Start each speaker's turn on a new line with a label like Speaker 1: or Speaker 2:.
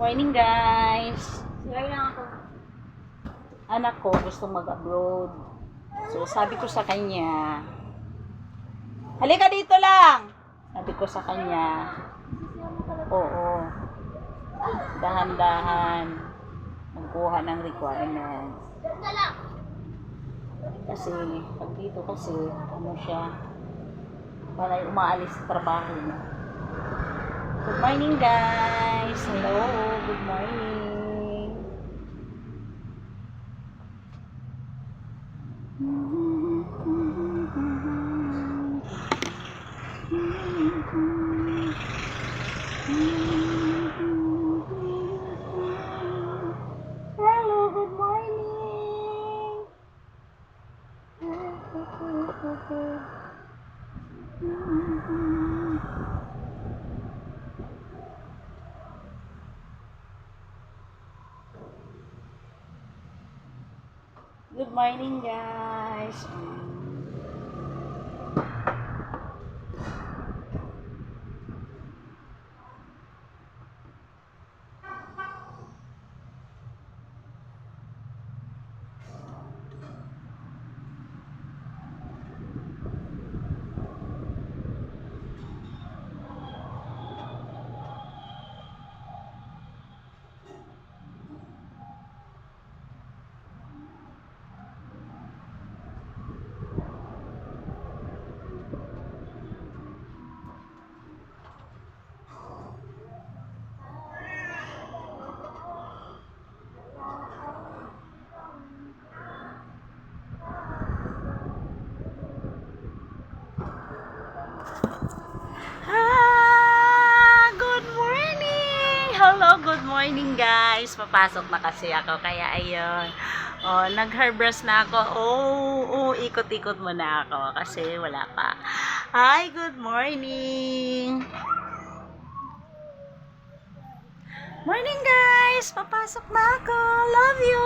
Speaker 1: Morning guys!
Speaker 2: Sira lang ako.
Speaker 1: Anak ko gusto mag-abroad. So sabi ko sa kanya, halika dito lang! Sabi ko sa kanya, oo, dahan-dahan magkuha ng requirements. Kasi pag dito kasi, ano siya, parang umaalis sa trabaho niya. Good morning guys! Hello! Good morning! Hello! Good morning! Good morning guys! Good morning! Hello, good morning guys! Papasok na kasi ako, kaya ayun. Oh, nag-hairbrush na ako. Ikot-ikot muna ako kasi wala pa. Hi, good morning! Morning guys! Papasok na ako! Love you!